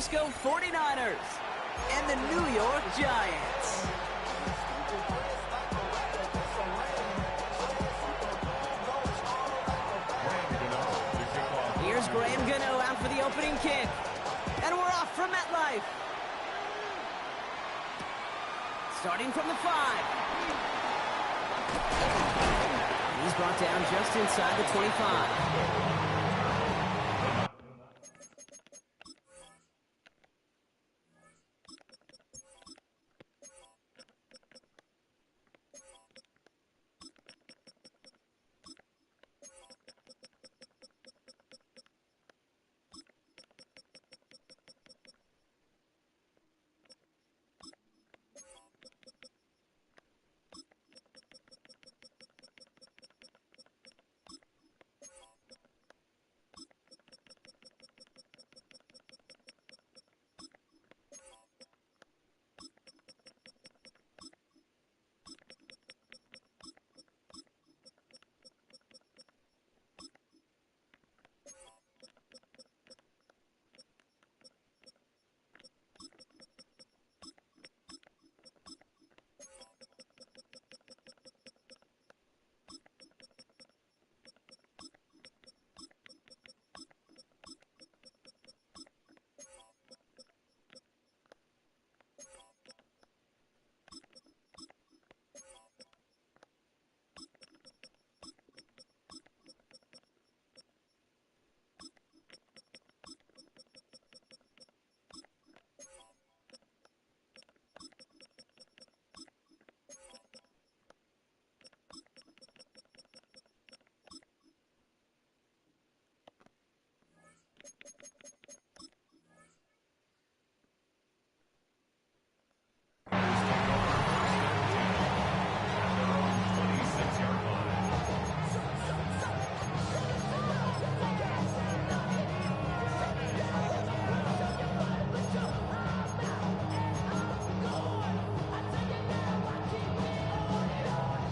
Francisco 49ers and the New York Giants. Here's Graham Gano out for the opening kick. And we're off from MetLife. Starting from the 5. He's brought down just inside the 25.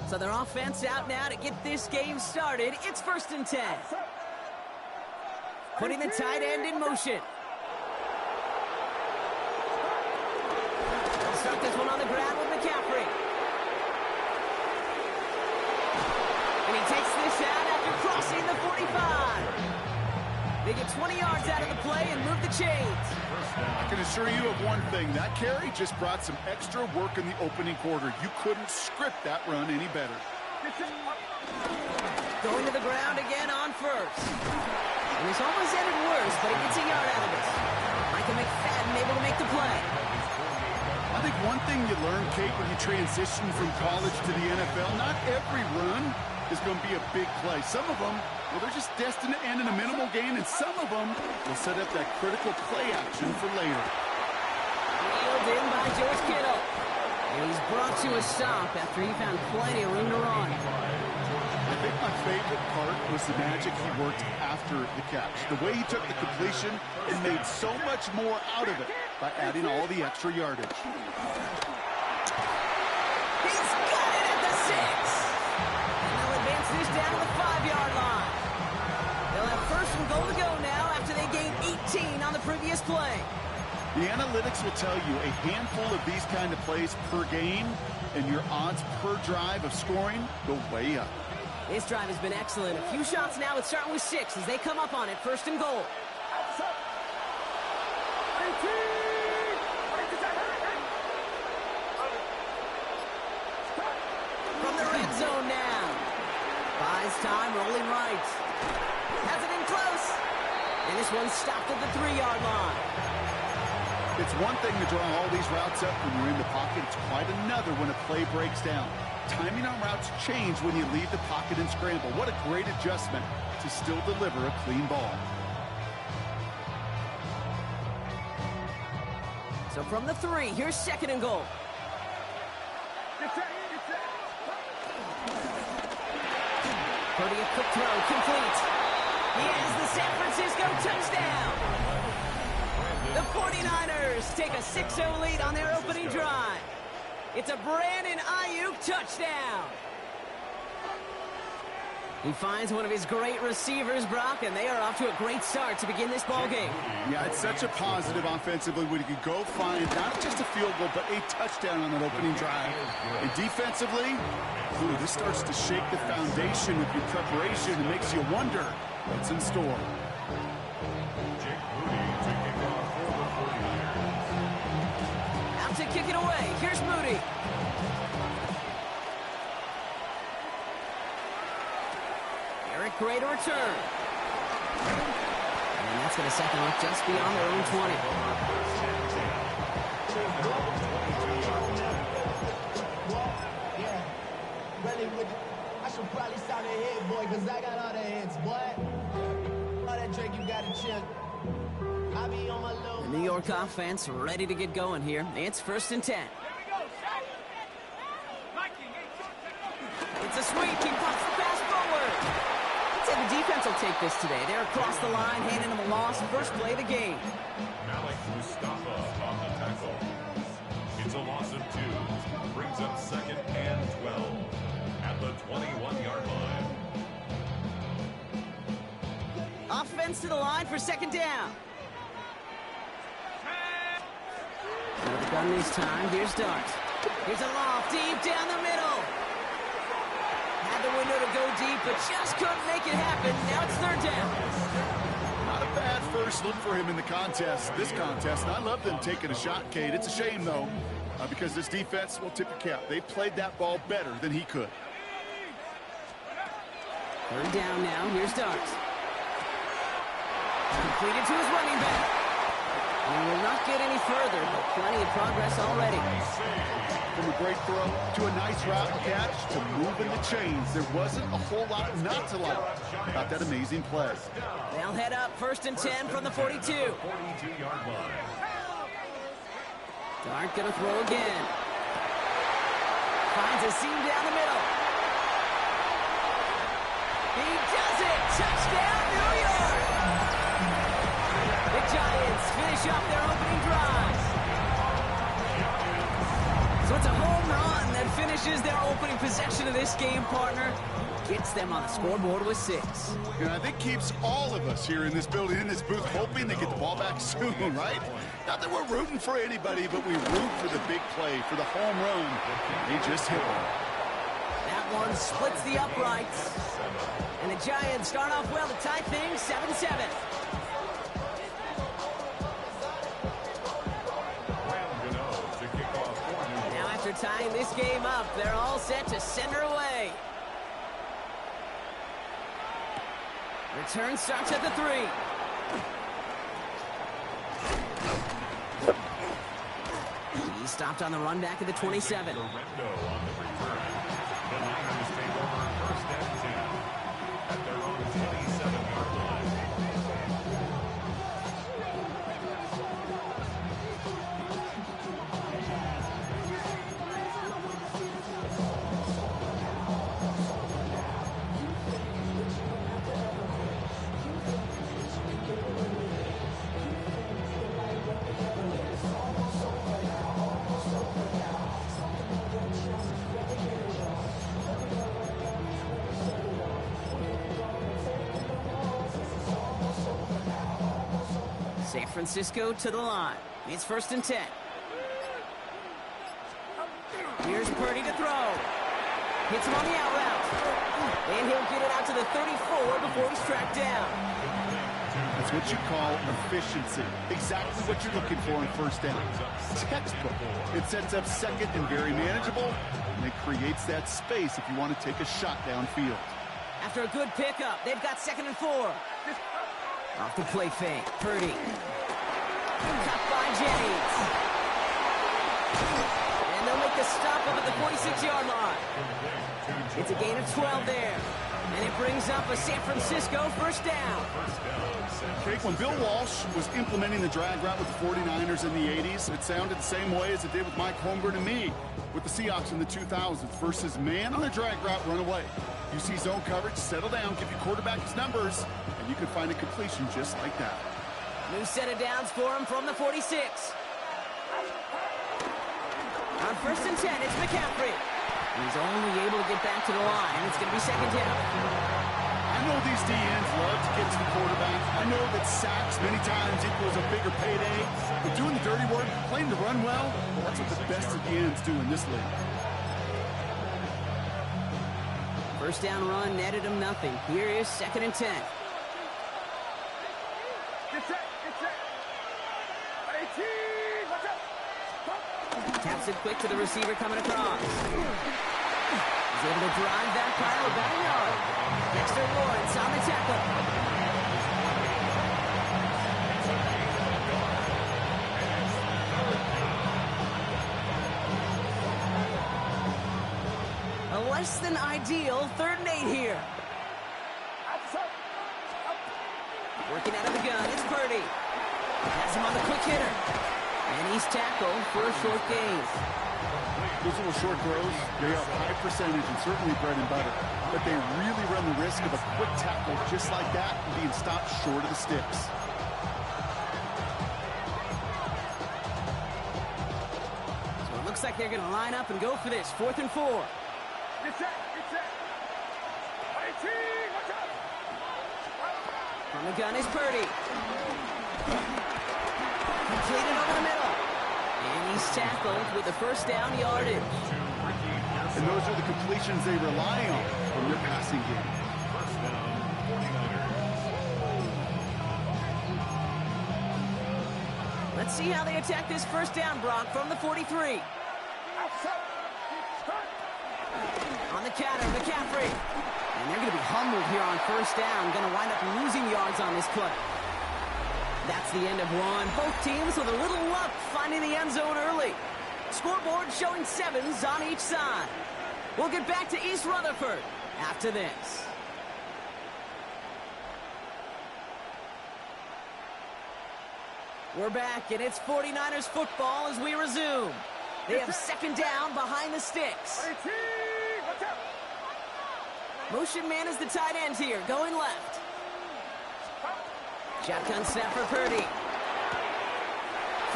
So their offense out now to get this game started. It's 1st and 10. Putting the tight end in motion. They'll start this one on the ground with McCaffrey. And he takes this out after crossing the 45. They get 20 yards out of the play and move the chains. I can assure you of one thing. That carry just brought some extra work in the opening quarter. You couldn't script that run any better. Going to the ground again on first. And this almost ended worse, but he gets a yard out of this. Michael McFadden able to make the play. I think one thing you learn, Kate, when you transition from college to the NFL, not every run is going to be a big play. Some of them, well, they're just destined to end in a minimal gain, and some of them will set up that critical play action for later. Reeled in by George Kittle. And he's brought to a stop after he found plenty of room to run. I think my favorite part was the magic he worked after the catch. The way he took the completion and made so much more out of it by adding all the extra yardage. He's got it at the 6. And they'll advance this down to the 5-yard line. They'll have 1st and goal to go now after they gained 18 on the previous play. The analytics will tell you a handful of these kind of plays per game, and your odds per drive of scoring go way up. This drive has been excellent. A few shots now. It's starting with 6 as they come up on it. 1st and goal. From the red zone now. Buys time, rolling right. Has it in close. And this one's stopped at the 3-yard line. It's one thing to draw all these routes up when you're in the pocket. It's quite another when a play breaks down. Timing on routes change when you leave the pocket and scramble. What a great adjustment to still deliver a clean ball. So from the 3, here's 2nd and goal. Purdy a quick throw, complete. He has the San Francisco touchdown. The 49ers take a 6-0 lead on their opening drive. It's a Brandon Ayuk touchdown. He finds one of his great receivers, Brock, and they are off to a great start to begin this ball game. Yeah, it's such a positive offensively when you can go find not just a field goal, but a touchdown on that opening drive. And defensively, this starts to shake the foundation of your preparation and makes you wonder what's in store. Out to kick it away. Here's Moody. Great return. And that's going to set them up just beyond their own 20. I should probably sound a hit, boy, because I got all the hits, boy. All that drink you got to chill. I be on my low. The New York offense ready to get going here. It's 1st and 10. It's a sweep. He pops the pass forward. The defense will take this today. They're across the line, handing them a loss. First play of the game. Malik Mustafa on the tackle. It's a loss of 2. Brings up 2nd and 12 at the 21-yard line. Offense to the line for 2nd down. With the gun this time, here's Dart. Here's a loft deep down the middle. The window to go deep, but just couldn't make it happen. Now it's 3rd down. Not a bad first look for him in the contest, this contest. And I love them taking a shot, Kate. It's a shame, though, because this defense will tip your cap. They played that ball better than he could. 3rd down now. Here's Dart. Completed to his running back. He will not get any further, but plenty of progress already. From a great throw to a nice route catch to moving the chains. There wasn't a whole lot not to like about that amazing play. They'll head up 1st and 10 from the 42. 42-yard line. Dart gonna throw again. Finds a seam down the middle. He does it! Touchdown, New York! The Giants finish off their opening drive. So it's a home run that finishes their opening possession of this game, partner. Gets them on the scoreboard with 6. And I think keeps all of us here in this building, in this booth, hoping they get the ball back soon, right? Not that we're rooting for anybody, but we root for the big play, for the home run. They just hit one. That one splits the uprights. And the Giants start off well to tie things 7-7. After tying this game up, they're all set to send her away. Return starts at the 3. He stopped on the run back at the 27. San Francisco to the line. It's 1st and 10. Here's Purdy to throw. Hits him on the out route. And he'll get it out to the 34 before he's tracked down. That's what you call efficiency. Exactly what you're looking for in 1st down. Textbook. It sets up 2nd and very manageable, and it creates that space if you want to take a shot downfield. After a good pickup, they've got 2nd and 4. Off the play fake, Purdy. Cut by Jennings. And they'll make the stop up at the 46-yard line. It's a gain of 12 there. And it brings up a San Francisco 1st down. Jake, when Bill Walsh was implementing the drag route with the 49ers in the 80s, it sounded the same way as it did with Mike Holmgren and me with the Seahawks in the 2000s versus man on the drag route, run away. You see zone coverage, settle down, give your quarterback his numbers, and you can find a completion just like that. New set of downs for him from the 46. On 1st and 10, it's McCaffrey. He's only able to get back to the line. It's going to be second down. I know these DNs love to get to the quarterback. I know that sacks many times equals a bigger payday. But doing the dirty work, playing to run well, that's what the best of DNs do in this league. First down run netted him nothing. Here is second and 10. Taps it quick to the receiver coming across. He's able to drive that pile about a yard. Dexter Lawrence on the tackle. A less than ideal 3rd and 8 here. Working out of the gun, it's Purdy. Has him on the quick hitter. And he's tackled for a short gain. Those little short throws, they are high percentage and certainly bread and butter. But they really run the risk of a quick tackle just like that and being stopped short of the sticks. So it looks like they're going to line up and go for this. 4th and 4. From the gun is Purdy. Completed over the middle. And he's tackled with the first down yardage. And those are the completions they rely on from their passing game. First down, 49ers. Let's see how they attack this first down, Brock, from the 43. On the counter, McCaffrey. And they're going to be humbled here on first down. Going to wind up losing yards on this play. That's the end of one. Both teams with a little luck finding the end zone early. Scoreboard showing 7s on each side. We'll get back to East Rutherford after this. We're back, and it's 49ers football as we resume. They have second down behind the sticks. Motion man is the tight end here, going left. Shotgun snap for Purdy.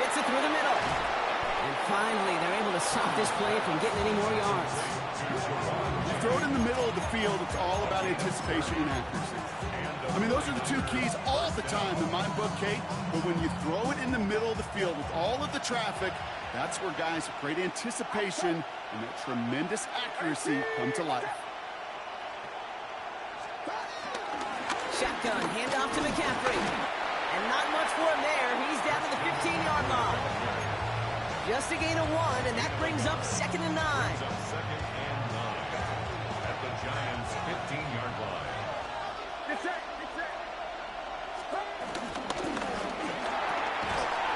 Fits it through the middle. And finally, they're able to stop this play from getting any more yards. You throw it in the middle of the field, it's all about anticipation and accuracy. I mean, those are the two keys all the time in my book, Kate. But when you throw it in the middle of the field with all of the traffic, that's where guys with great anticipation and that tremendous accuracy come to life. Shotgun, handoff to McCaffrey. And not much for him there. He's down to the 15-yard line. Just a gain of 1, and that brings up second and 9. Brings up second and 9 at the Giants' 15-yard line.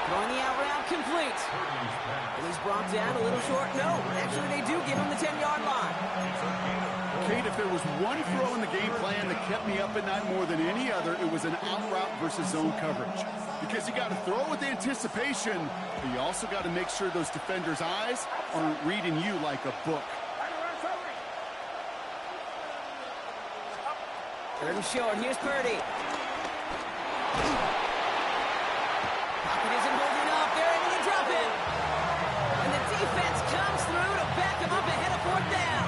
Throwing the out route complete. And he's brought down a little short. No, actually they do give him the 10-yard line. Kate, if there was one throw in the game plan that kept me up at night more than any other, it was an out route versus zone coverage. Because you got to throw with anticipation, but you also got to make sure those defenders' eyes aren't reading you like a book. Third and short. Here's Purdy. Pocket isn't holding up. They're able to drop it. And the defense comes through to back him up ahead of 4th down.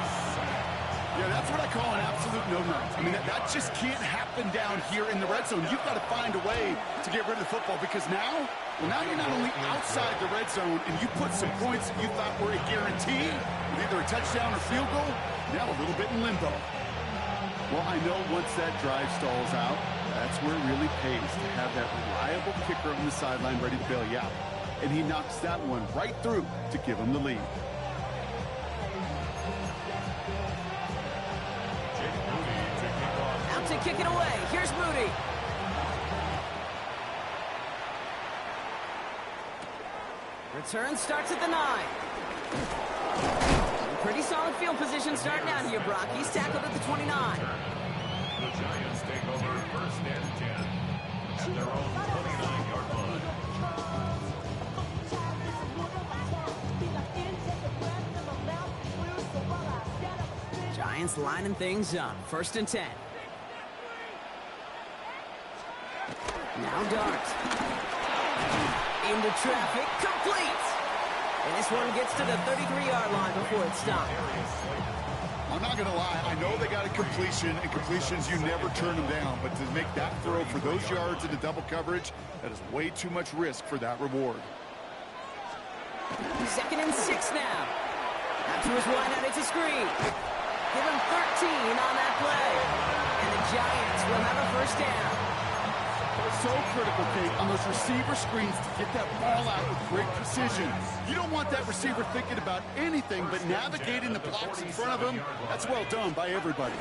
Yeah, that's what I call an absolute no-no. I mean, that just can't happen down here in the red zone. You've got to find a way to get rid of the football because now you're not only outside the red zone and you put some points that you thought were a guarantee with either a touchdown or field goal, now a little bit in limbo. Well, I know once that drive stalls out, that's where it really pays to have that reliable kicker on the sideline ready to bail you out. And he knocks that one right through to give him the lead. Out to kick it away. Here's Moody. Return starts at the 9. Pretty solid field position starting out here, Brock. He's tackled at the 29. The Giants take over first and 10 at their own 29-yard line. Giants lining things up. First and 10. Now Dart. Into traffic. Complete. And this one gets to the 33-yard line before it's stopped. I'm not going to lie. I know they got a completion, and completions, you never turn them down. But to make that throw for those yards into double coverage, that is way too much risk for that reward. 2nd and 6 now. Out to his wideout, it's a screen. Give him 13 on that play. And the Giants will have a first down. So critical, Kate, on those receiver screens to get that ball out with great precision. You don't want that receiver thinking about anything but navigating the blocks in front of him. That's well done by everybody.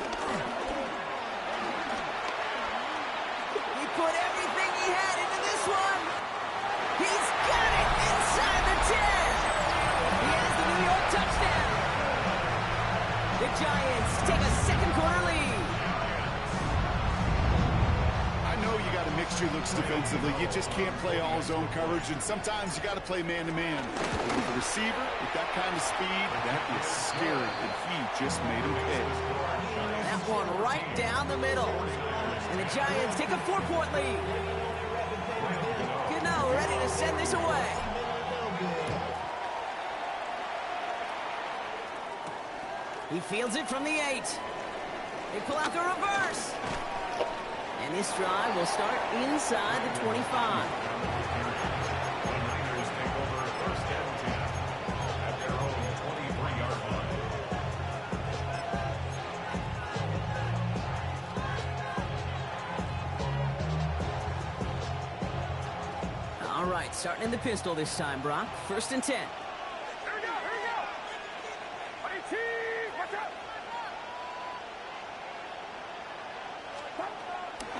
He put everything he had into this one. He's got it inside the 10. He has the New York touchdown. The Giants take a second-quarter lead. I know you got to mix your looks defensively. You just can't play all zone coverage, and sometimes you got to play man-to-man. With a receiver with that kind of speed, that is scary, and he just made him pay. That one right down the middle. And the Giants take a 4-point lead. Gano ready to send this away. He fields it from the 8. They pull out the reverse. And this drive will start inside the 25. The Niners take over 1st and 10 at their own 23-yard line. All right, starting in the pistol this time, Brock. 1st and 10.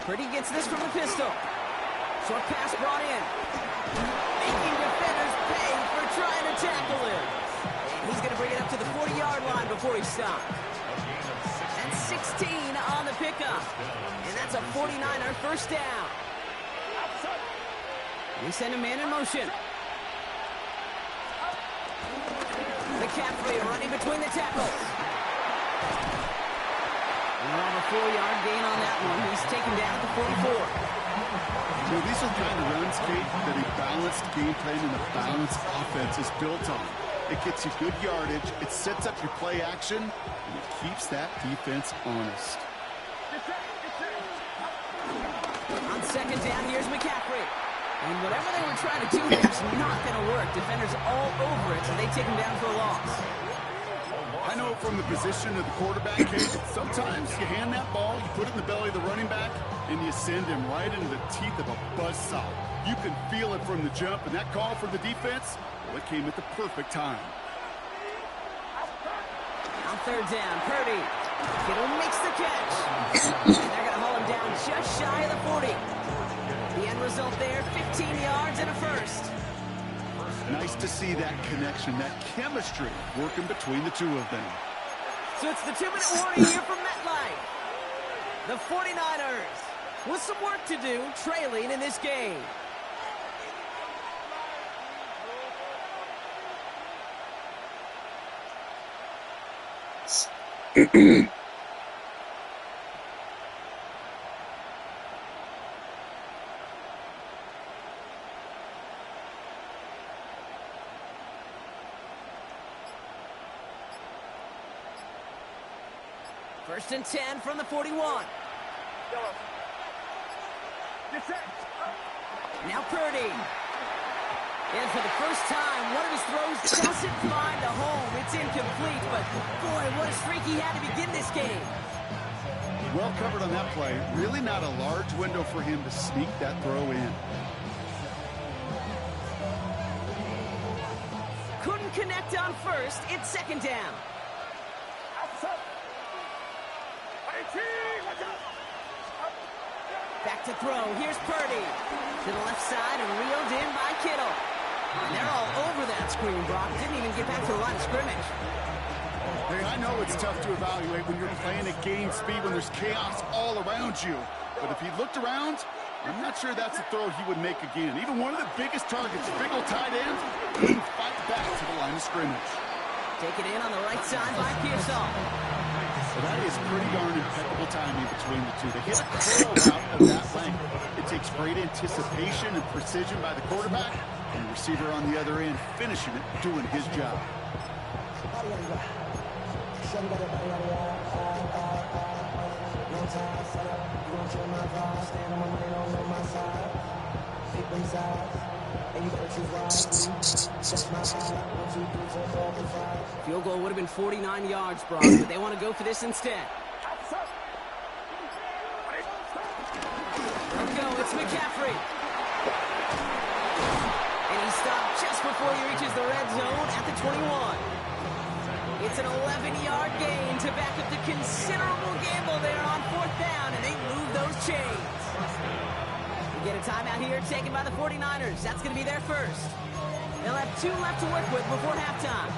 Purdy gets this from the pistol. Short pass brought in. Making defenders pay for trying to tackle him. And he's going to bring it up to the 40-yard line before he stops. And 16 on the pickup. And that's a 49er first down. We send a man in motion. McCaffrey running between the tackles. We'll have a 4-yard gain on that one. He's taken down at the 44. Well, these are the kind of runs, Kate, that a balanced game plan and a balanced offense is built on. It gets you good yardage, it sets up your play action, and it keeps that defense honest. On 2nd down, here's McCaffrey. And whatever they were trying to do here is not going to work. Defenders all over it, so they take him down for a loss. I know from the position of the quarterback, Kate, sometimes you hand that ball, you put it in the belly of the running back, and you send him right into the teeth of a buzzsaw. You can feel it from the jump, and that call from the defense, well, it came at the perfect time. On 3rd down, Purdy. Kittle makes the catch. And they're going to haul him down just shy of the 40. The end result there, 15 yards and a first. Nice to see that connection, that chemistry working between the two of them. So it's the 2-minute warning here from MetLife. The 49ers with some work to do, trailing in this game. First and 10 from the 41. Now Purdy. And for the first time, one of his throws doesn't find a home. It's incomplete, but boy, what a streak he had to begin this game. Well covered on that play. Really not a large window for him to sneak that throw in. Couldn't connect on first. It's 2nd down. Back to throw. Here's Purdy. To the left side and reeled in by Kittle. And they're all over that screen, Brock. Didn't even get back to the line of scrimmage. Hey, I know it's tough to evaluate when you're playing at game speed, when there's chaos all around you. But if he looked around, I'm not sure that's a throw he would make again. Even one of the biggest targets, big old tight end, couldn't fight back to the line of scrimmage. Take it in on the right side by Pearsall. So that is pretty darn impeccable timing between the two. To hit a curl out of that length, it takes great anticipation and precision by the quarterback, And the receiver on the other end finishing it, doing his job. Field goal would have been 49 yards, Brock, but they want to go for this instead. Go, it's McCaffrey. And he stopped just before he reaches the red zone at the 21. It's an 11-yard gain to back up the considerable gamble there on 4th down, and they move those chains. We get a timeout here taken by the 49ers. That's going to be their first. They'll have 2 left to work with before halftime.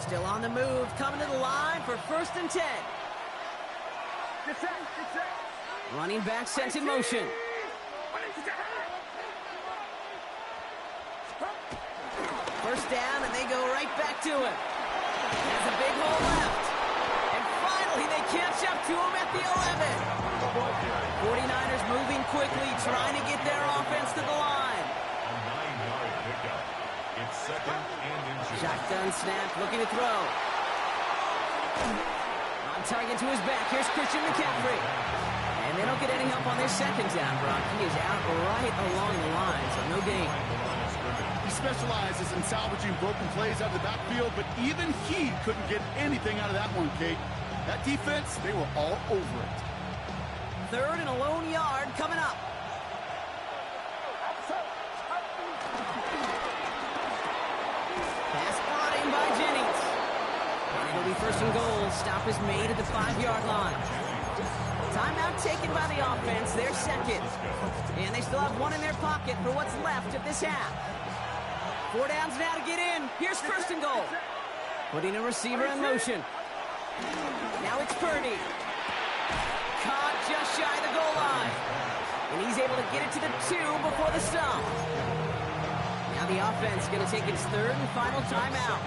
Still on the move, coming to the line for 1st and 10. Running back sent in motion. First down, and they go right back to him. Has a big hole left. And finally, they catch up to him at the 11. 49ers moving quickly, trying to get their offense to the line. A 9-yard pickup. It's 2nd and inches. Shotgun snap, looking to throw. On target to his back. Here's Christian McCaffrey. And they don't get any help on this 2nd down, Brock. He is out right along the line, so no gain. He specializes in salvaging broken plays out of the backfield, but even he couldn't get anything out of that one, Kate. That defense, they were all over it. 3rd and a lone yard coming up. Pass brought in by Jennings. And it'll be 1st and goal. Stop is made at the 5-yard line. Timeout taken by the offense. They're 2nd. And they still have 1 in their pocket for what's left of this half. 4 downs now to get in. Here's 1st and goal. Putting a receiver in motion. Now it's Purdy. Caught just shy of the goal line. And he's able to get it to the 2 before the stop. Now the offense going to take its 3rd and final timeout.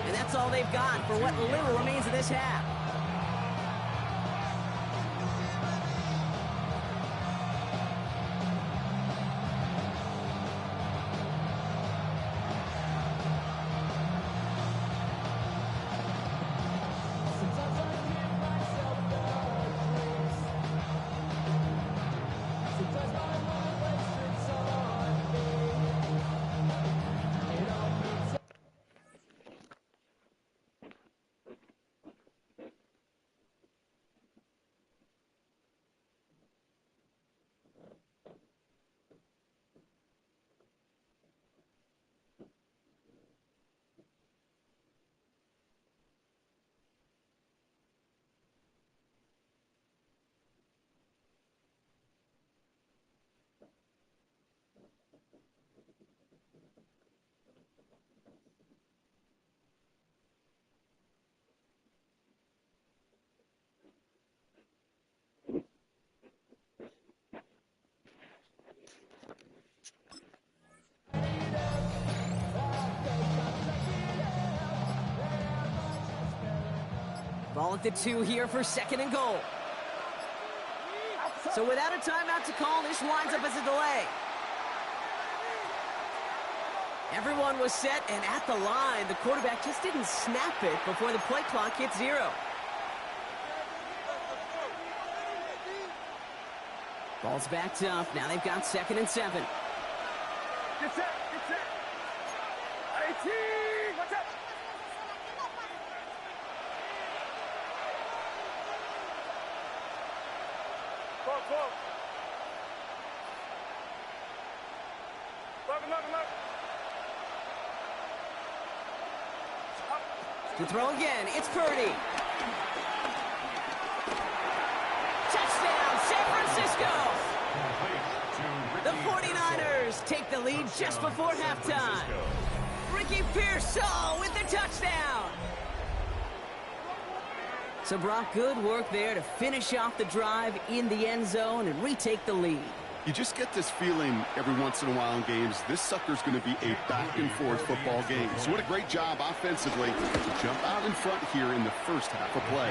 And that's all they've got for what little remains of this half. Ball at the 2 here for 2nd and goal. So without a timeout to call, this winds up as a delay. Everyone was set and at the line. The quarterback just didn't snap it before the play clock hit 0. Ball's backed up. Now they've got 2nd and 7. Get set, get set. 18, watch out. Go. Look. To throw again, it's Purdy. Touchdown, San Francisco! The 49ers take the lead just before halftime. Ricky Pearsall with the touchdown. So Brock, good work there to finish off the drive in the end zone and retake the lead. You just get this feeling every once in a while in games, this sucker's going to be a back-and-forth football game. So what a great job offensively to jump out in front here in the first half of play.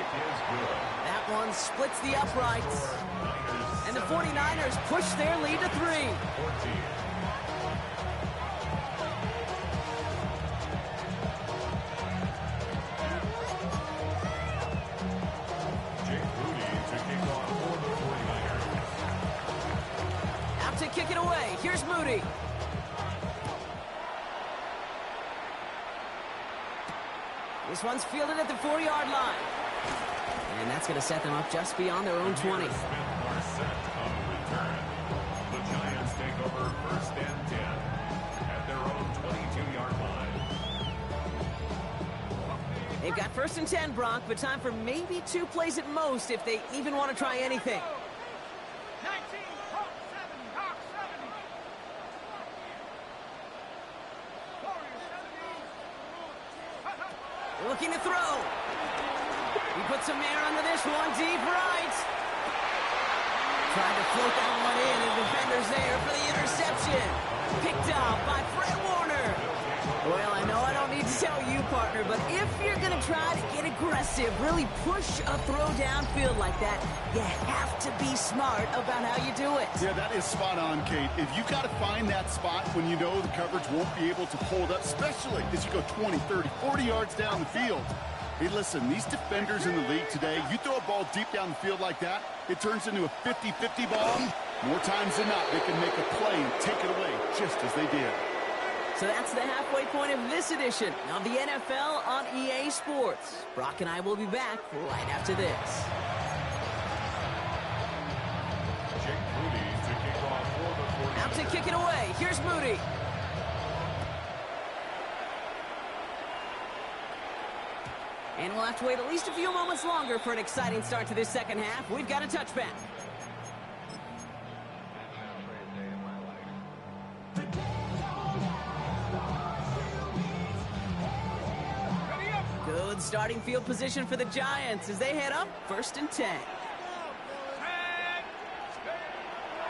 That one splits the uprights. And the 49ers push their lead to 3. To kick it away. Here's Moody. This one's fielded at the 4-yard line. And that's going to set them up just beyond their own 20. The Giants take over first and 10 at their own 22-yard line. They've got first and 10, Brock, but time for maybe 2 plays at most if they even want to try anything. Looking to throw. He puts some air under this one, deep right. Trying to float that one in, and defender's there for the interception. Picked up by Fred Warner. Well, I know I don't need to tell you, partner, but if you're going to try to get aggressive, really push a throw downfield like that, you have to be smart about how you do it. Yeah, that is spot on, Kate. If you've got to find that spot when you know the coverage won't be able to hold up, especially as you go 20, 30, 40 yards down the field. Hey, listen, these defenders in the league today, you throw a ball deep down the field like that, it turns into a 50-50 ball. More times than not, they can make a play and take it away just as they did. So that's the halfway point of this edition of the NFL on EA Sports. Brock and I will be back right after this. Out to kick it away. Here's Moody. And we'll have to wait at least a few moments longer for an exciting start to this second half. We've got a touchback. Good starting field position for the Giants as they head up first and 10.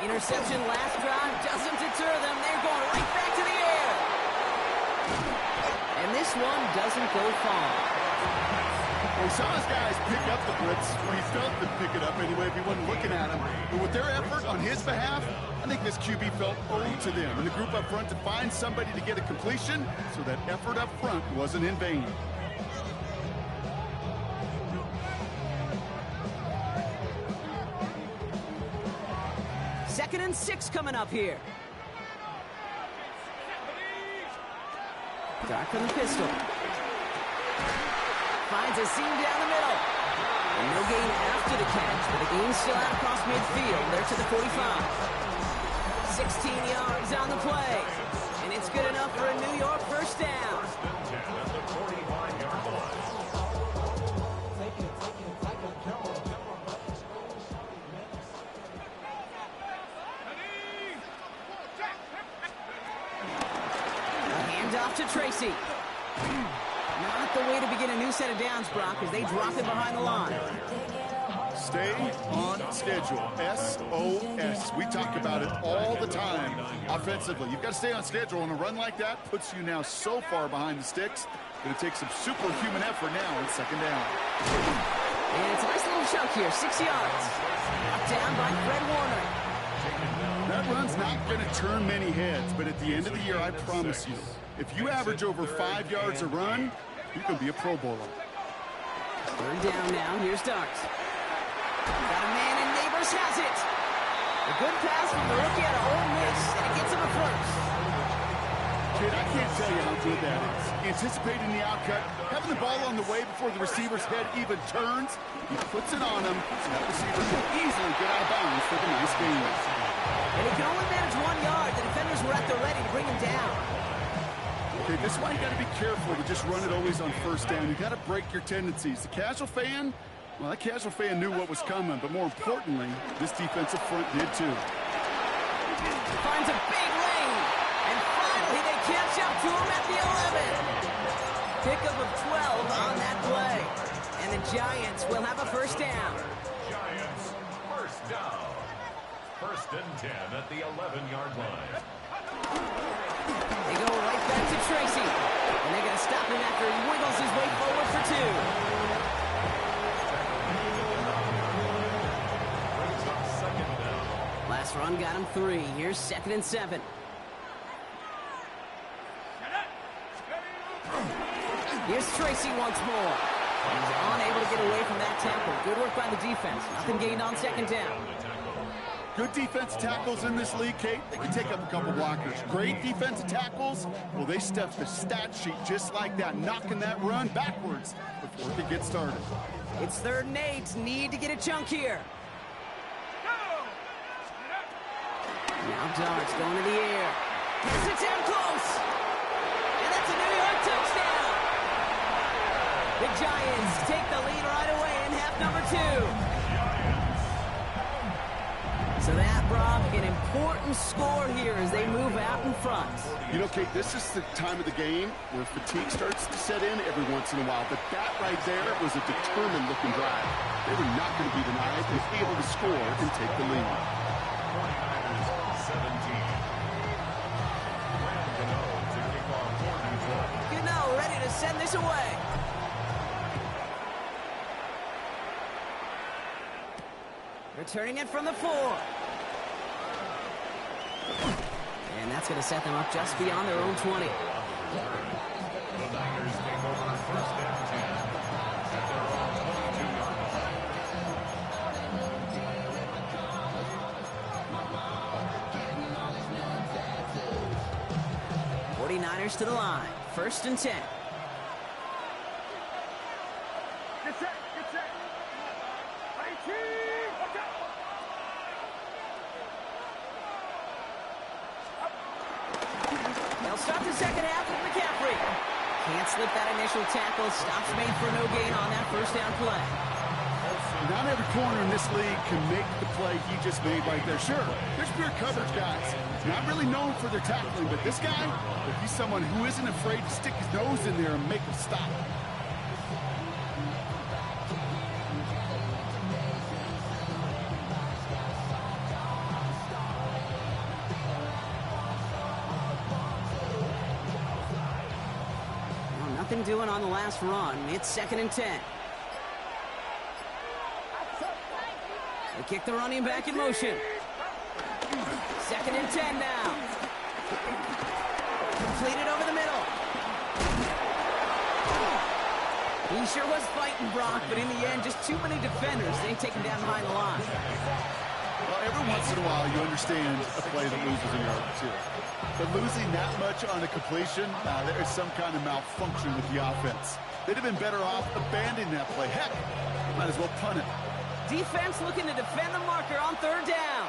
Interception last drive doesn't deter them. They're going right back to the air. And this one doesn't go far. We saw his guys pick up the blitz. Well, he felt them pick it up anyway if he wasn't looking at him. But with their effort on his behalf, I think this QB felt owed to them and the group up front to find somebody to get a completion, so that effort up front wasn't in vain. Second and 6 coming up here. Dark from the pistol. Finds a seam down the middle. And no gain after the catch, but the gain still out across midfield. They're to the 45. 16 yards on the play. And it's good enough for a New York first down. Off to Tracy. Not the way to begin a new set of downs, Brock, as they drop it behind the line. Stay on schedule. SOS. We talk about it all the time offensively. You've got to stay on schedule, and a run like that puts you now so far behind the sticks. Going to take some superhuman effort now on second down. And it's a nice little chunk here, 6 yards. Up down by Fred Warner. That run's not going to turn many heads, but at the end of the year, I promise you, if you average over 5 yards a run, you can be a Pro Bowler. Third down now. Here's Darks. Got a man, and Neighbors has it. A good pass from the rookie out of Ole Miss, and it gets him a first. Kid, I can't tell you how good that is. Anticipating the outcut, having the ball on the way before the receiver's head even turns, he puts it on him, so that receiver can easily get out of bounds for the nice gain. And he can only manage 1 yard. The defenders were at the ready to bring him down. Okay, this is why you got to be careful to just run it always on first down. You got to break your tendencies. The casual fan, well, that casual fan knew what was coming, but more importantly, this defensive front did too. Finds a big lane, and finally they catch up to him at the 11. Pickup of 12 on that play, and the Giants will have a first down. Giants first down. First and 10 at the 11-yard line. They go right back to Tracy. And they're going to stop him after he wiggles his way forward for 2. Brings up second down. Last run got him 3. Here's 2nd and 7. Here's Tracy once more. He's unable to get away from that tackle. Good work by the defense. Nothing gained on 2nd down. Good defense tackles in this league, Kate. They can take up a couple blockers. Great defensive tackles, well, they stuff the stat sheet just like that, knocking that run backwards before it can get started. It's 3rd and 8. Need to get a chunk here. Now Dart's going to the air. Gets it down close. And that's a New York touchdown. The Giants take the lead right away in half number 2. So that, Brock, an important score here as they move out in front. You know, Kate, this is the time of the game where fatigue starts to set in every once in a while. But that right there was a determined-looking drive. They were not going to be denied. They were able to score and take the lead. 49ers 17. Gano ready to send this away. Returning it from the 4. And that's going to set them up just beyond their own 20. The Niners take over first and 10 at their own 22-yard line. 49ers to the line. 1st and 10. Get set, get set. 18, watch out. They'll start the second half with McCaffrey. Can't slip that initial tackle. Stops made for no gain on that first down play. Not every corner in this league can make the play he just made right there. Sure, there's pure coverage guys. Not really known for their tackling, but this guy, he's someone who isn't afraid to stick his nose in there and make a stop. Well, nothing doing on the last run. It's 2nd and 10. They kick the running back in motion. 2nd and 10 now. Completed over the middle. He sure was fighting, Brock, but in the end, just too many defenders. They take him down behind the line. Well, every once in a while, you understand a play that loses a yard or two. But losing that much on a completion, there is some kind of malfunction with the offense. They'd have been better off abandoning that play. Heck, might as well punt it. Defense looking to defend the marker on 3rd down.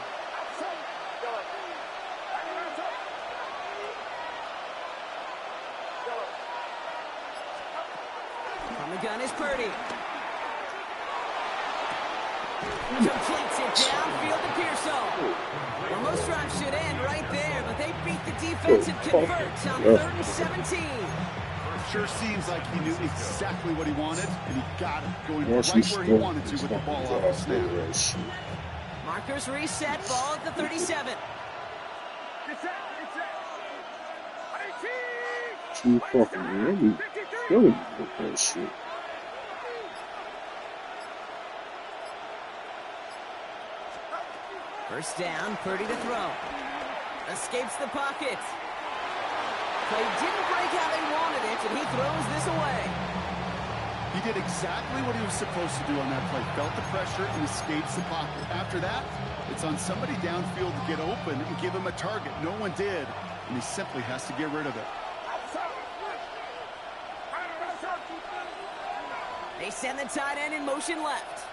From the gun is Purdy. Completes it downfield to Pearson. Well, most drives should end right there, but they beat the defense and convert on 3rd and 17. Sure seems like he knew exactly what he wanted, and he got it, going right where he wanted to with the ball off the snap. Markers reset, ball at the 37. Get set, get set. 2 fucking really killing with that shit. First down, Purdy to throw. Escapes the pocket. Play didn't break how they wanted it, and he throws this away. He did exactly what he was supposed to do on that play. Felt the pressure and escapes the pocket. After that, it's on somebody downfield to get open and give him a target. No one did, and he simply has to get rid of it. They send the tight end in motion left.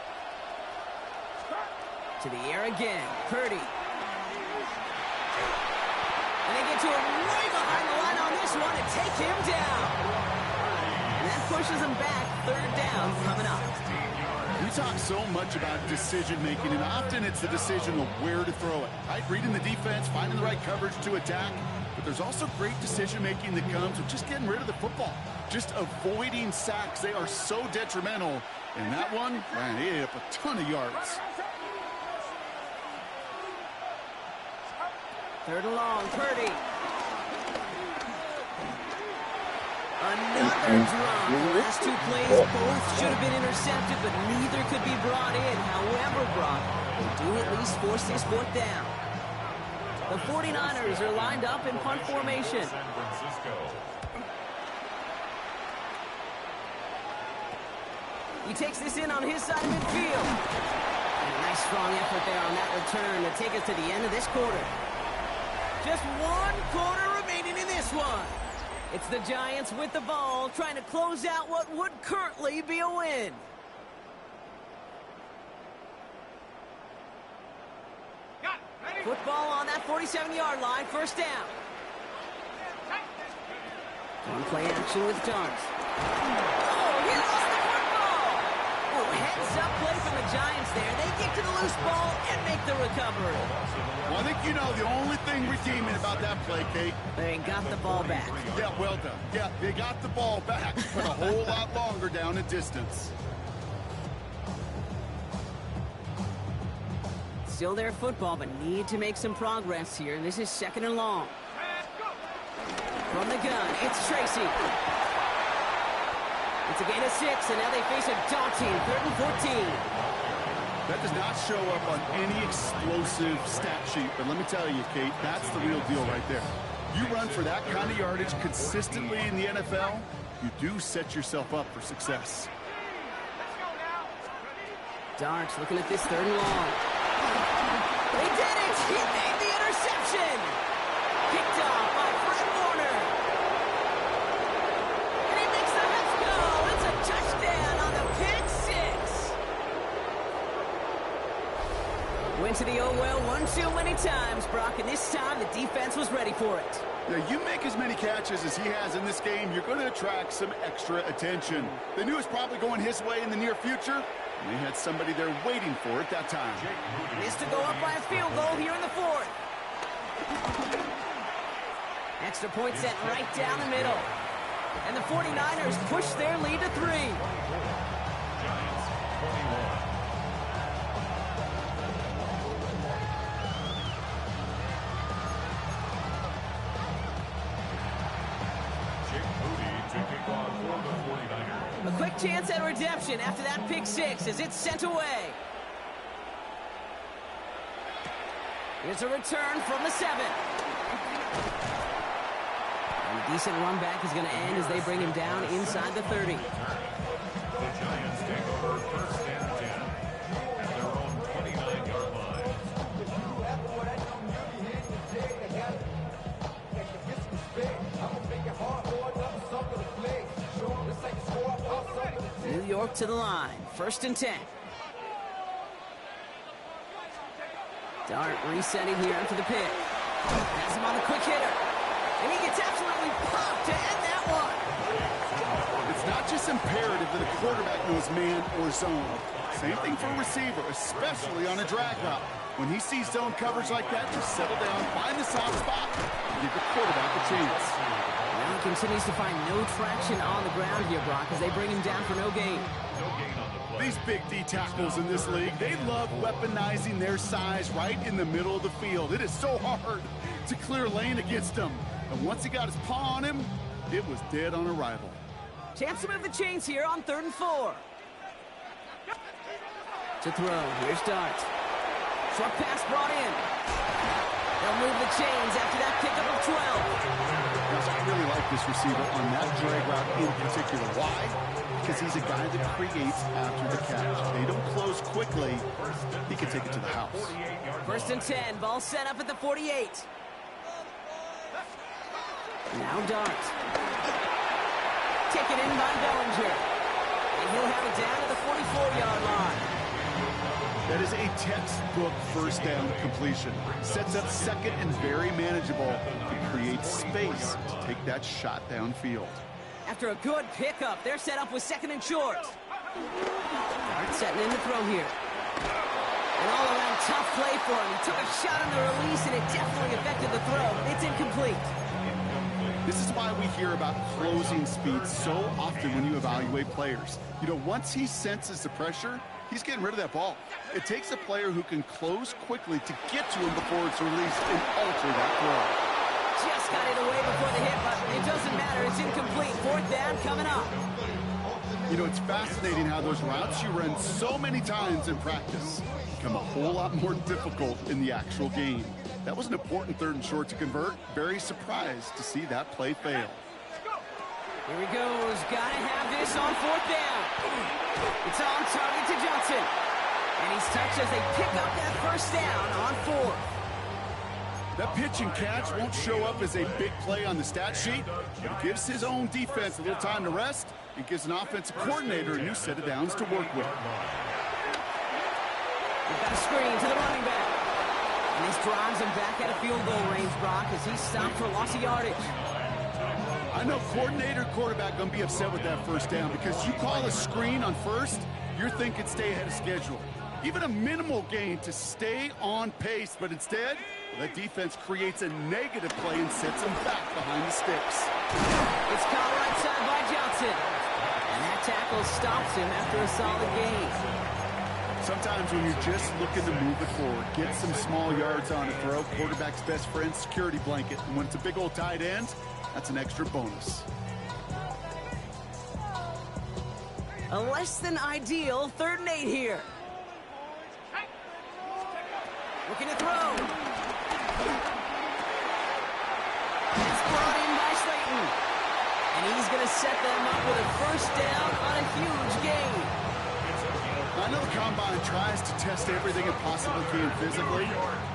To the air again, Purdy. And they get to him right behind the line on this one and take him down. And that pushes him back. 3rd down coming up. We talk so much about decision-making, and often it's the decision of where to throw it. Right? Reading the defense, finding the right coverage to attack. But there's also great decision-making that comes with just getting rid of the football. Just avoiding sacks. They are so detrimental. And that one, man, he ate up a ton of yards. Third and long, Purdy. Another drop. The last two plays both should have been intercepted, but neither could be brought in. However, Brock, they do at least force this fourth down. The 49ers are lined up in punt formation. San Francisco. He takes this in on his side of midfield. And a nice strong effort there on that return to take us to the end of this quarter. Just one quarter remaining in this one. It's the Giants with the ball, trying to close out what would currently be a win. Football on that 47-yard line, first down. On play action with Darts. Oh, he lost the football! Oh, heads-up play from the Giants there. They get to the loose ball and make the recovery. Well, I think you know the only thing redeeming about that play, Kate. They got the ball back. Yeah, well done. Yeah, they got the ball back, but a whole lot longer down in distance. Still their football, but need to make some progress here. This is second and long. From the gun, it's Tracy. It's a gain of 6, and now they face a daunting 3rd and 14. That does not show up on any explosive stat sheet, but let me tell you, Kate, that's the real deal right there. You run for that kind of yardage consistently in the NFL, you do set yourself up for success. Darts looking at this 3rd and long. They did it! He made the interception! Picked off by Fred Warner. And he makes the let's go! It's a touchdown on the pick 6! Went to the oh-well one too many times, Brock, and this time the defense was ready for it. Yeah, you make as many catches as he has in this game, you're going to attract some extra attention. They knew it was probably going his way in the near future, and they had somebody there waiting for it that time. Missed to go up by a field goal here in the 4th. Extra point set right down the middle. And the 49ers push their lead to 3. Giants 21. A quick chance at redemption after that pick 6 as it's sent away. Here's a return from the 7. And a decent run back is going to end as they bring him down inside the 30. The Giants take over 1st and 10 at their own 29-yard line. New York to the line. 1st and 10. Dart resetting here after the pick. Has him on a quick hitter. And he gets absolutely popped to end that one. It's not just imperative that a quarterback knows man or zone. Same thing for a receiver, especially on a drag route. When he sees zone coverage like that, just settle down, find the soft spot, and give the quarterback a chance. Now he continues to find no traction on the ground here, Brock, as they bring him down for no gain. These big D tackles in this league, they love weaponizing their size right in the middle of the field. It is so hard to clear lane against them. And once he got his paw on him, it was dead on arrival. Chance to move the chains here on 3rd and 4. To throw, here's Dart. Short pass brought in. They'll move the chains after that pickup of 12. I really like this receiver on that drag route in particular. Why? Because he's a guy that creates after the catch. They don't close quickly. He can take it to the house. 1st and 10, ball set up at the 48. Now Dart. Taken in by Bellinger. And he'll have it down to the 44-yard line. That is a textbook 1st down completion. Sets up 2nd and very manageable. It creates space to take that shot downfield. After a good pickup, they're set up with 2nd and short. Dart setting in the throw here. An all-around tough play for him. He took a shot on the release, and it definitely affected the throw. It's incomplete. This is why we hear about closing speed so often when you evaluate players. You know, once he senses the pressure, he's getting rid of that ball. It takes a player who can close quickly to get to him before it's released and alter that throw. Just got it away before the hit, but it doesn't matter. It's incomplete. Fourth down coming up. You know, it's fascinating how those routes you run so many times in practice become a whole lot more difficult in the actual game. That was an important 3rd and short to convert. Very surprised to see that play fail. Here he goes. Gotta have this on 4th down. It's on target to Johnson. And he's touched as they pick up that 1st down on 4th. That pitch and catch won't show up as a big play on the stat sheet, but it gives his own defense a little time to rest and gives an offensive coordinator a new set of downs to work with. We've got a screen to the running back. And this drives him back out of field goal range, Brock, as he's stopped for loss of yardage. I know coordinator quarterback going to be upset with that 1st down because you call a screen on 1st, you're thinking stay ahead of schedule. Even a minimal gain to stay on pace, but instead, that defense creates a negative play and sets him back behind the sticks. It's caught right side by Johnson. And that tackle stops him after a solid gain. Sometimes when you're just looking to move it forward, get some small yards on a throw, quarterback's best friend, security blanket. And when it's a big old tight end, that's an extra bonus. A less than ideal 3rd and 8 here. Looking to throw. It's brought in by Slayton. And he's going to set them up with a 1st down on a huge gain. I know the combine tries to test everything it possibly can physically,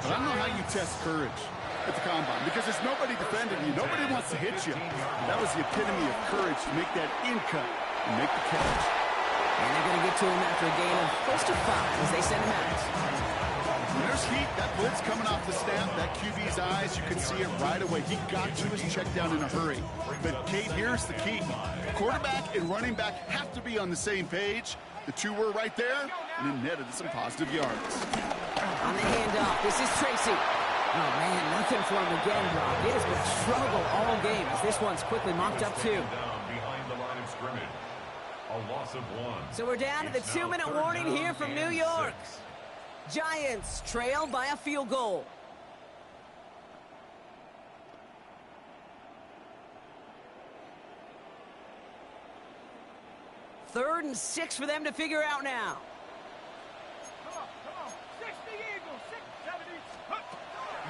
but I don't know how you test courage at the combine because there's nobody defending you. Nobody wants to hit you. That was the epitome of courage to make that in cut and make the catch. And they're going to get to him after a gain of close to 5 as they send him out. When there's heat, that blitz coming off the snap, that QB's eyes, you can see it right away. He got to his check down in a hurry. But, Kate, here's the key. Quarterback and running back have to be on the same page. The two were right there, and it netted some positive yards. On the handoff, this is Tracy. Oh, man, nothing for him again, Rob. It has been trouble all game as this one's quickly mopped up, too. Behind the line of scrimmage. A loss of 1. So we're down to the 2-minute warning here from New York. Giants trail by a field goal. Third and 6 for them to figure out now. Come on. 60 Eagles, 670.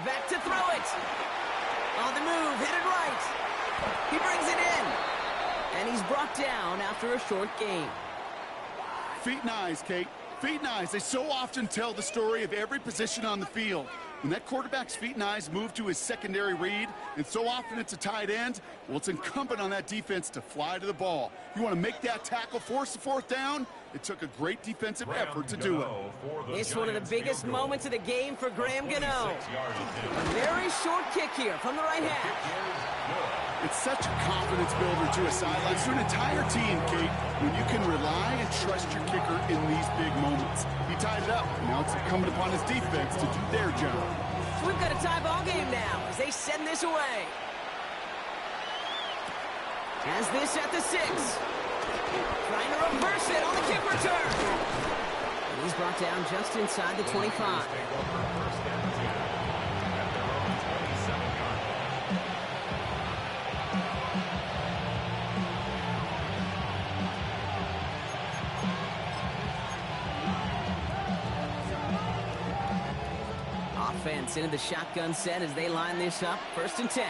Back to throw it. On the move, headed right. He brings it in. And he's brought down after a short gain. Feet and eyes, Kate. Feet and eyes. They so often tell the story of every position on the field. When that quarterback's feet and eyes move to his secondary read, and so often it's a tight end, well, it's incumbent on that defense to fly to the ball. You want to make that tackle, force the 4th down? It took a great defensive effort to do it. It's one of the biggest moments of the game for Graham Gano. A very short kick here from the right hash. It's such a confidence builder to a sideline, to an entire team, Kate, when you can rely and trust your kicker in these big moments. He tied it up. Now it's incumbent upon his defense to do their job. So we've got a tie ball game now as they send this away. Has this at the 6. Trying to reverse it on the kick return. And he's brought down just inside the 25. Offense into the shotgun set as they line this up. 1st and 10.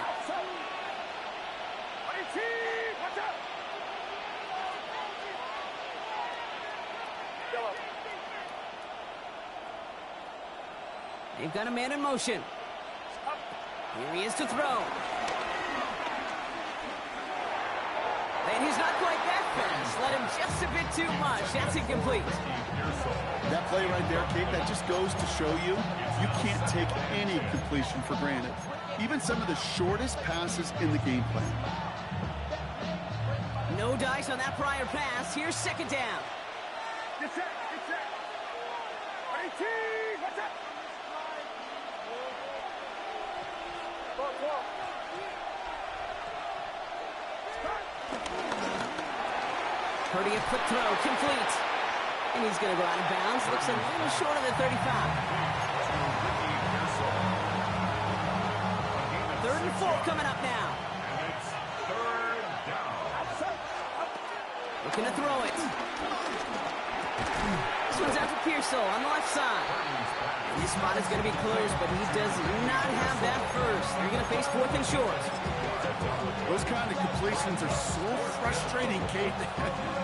They've got a man in motion. Here he is to throw. And he's not quite that fast. Let him just a bit too much. That's incomplete. That play right there, Kate, that just goes to show you can't take any completion for granted. Even some of the shortest passes in the game plan. No dice on that prior pass. Here's 2nd down. Get set. 18, what's up? Purdy, a quick throw, complete. And he's going to go out of bounds. Looks a little short of the 35. 3rd and 4 coming up now. And it's 3rd down. Looking to throw it. This one's out to Pearsall on the left side. And this spot is going to be close, but he does not have that first. They're going to face 4th and short. Those kind of completions are so frustrating, Kate.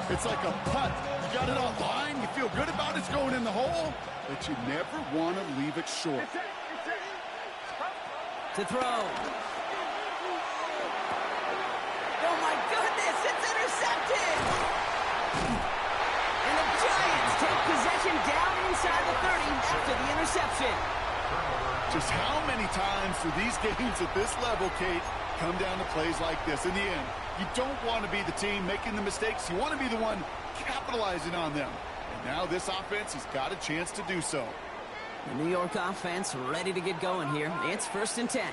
It's like a putt. You got it on line, you feel good about it's going in the hole, but you never want to leave it short. To throw. Oh my goodness, it's intercepted! And the Giants take possession down inside the 30 after the interception. Just how many times do these games at this level, Kate, come down to plays like this? In the end, you don't want to be the team making the mistakes. You want to be the one capitalizing on them. And now this offense has got a chance to do so. The New York offense ready to get going here. It's 1st and 10.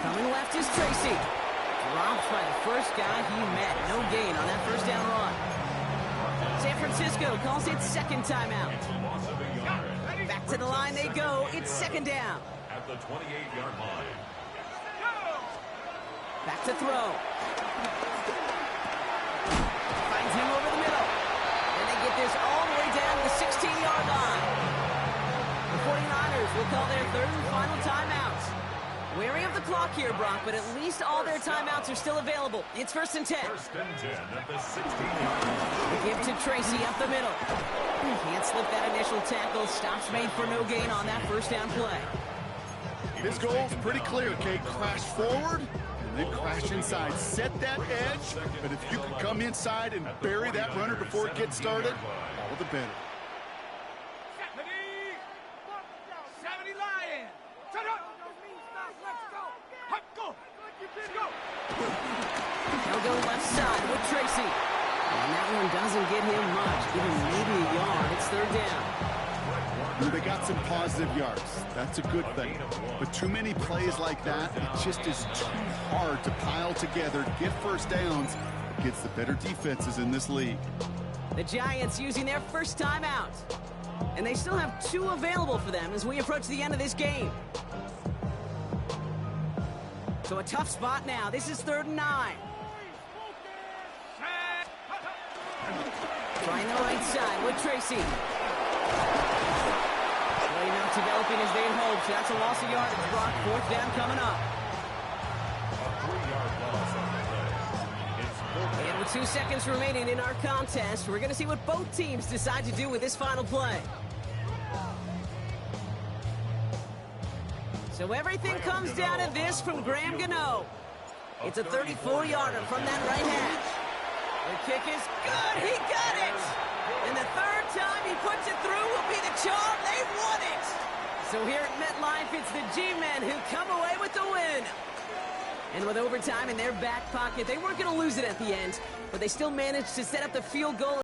Coming left is Tracy. Dropped by the first guy he met. No gain on that 1st down run. San Francisco calls it 2nd timeout. Back to the line they go. It's 2nd down. At the 28-yard line. Back to throw. Finds him over the middle. And they get this all the way down to the 16-yard line. The 49ers will call their 3rd and final timeouts. Wary of the clock here, Brock, but at least all their timeouts are still available. It's 1st and 10. 1st and 10 at the 16-yard line. They give to Tracy up the middle. Can't slip that initial tackle. Stops made for no gain on that 1st down play. His goal's pretty clear, Kate. Crash forward and then crash inside. Set that edge, but if you can come inside and bury that runner before it gets started, all the better. 70 Lions. Shut up. Let's go. Hut, go. They'll go left side with Tracy. And that one doesn't get him much. Even maybe a yard. It's 3rd down. They got some positive yards. That's a good thing. But too many plays like that, it just is too hard to pile together to get 1st downs against the better defenses in this league. The Giants using their 1st timeout. And they still have 2 available for them as we approach the end of this game. So a tough spot now. This is 3rd and 9. Trying the right side with Tracy. Play not developing as they'd hoped. So that's a loss of yardage. Brock, 4th down coming up. A 3-yard loss on the play. It's 4th down. And with 2 seconds remaining in our contest, we're going to see what both teams decide to do with this final play. So everything comes down to this from Graham Gano. It's a 34-yarder from that right hash. The kick is good. He got it. And the 3rd time he puts it through will be the charm. They won it. So here at MetLife, it's the G-Men who come away with the win. And with overtime in their back pocket, they weren't going to lose it at the end, but they still managed to set up the field goal.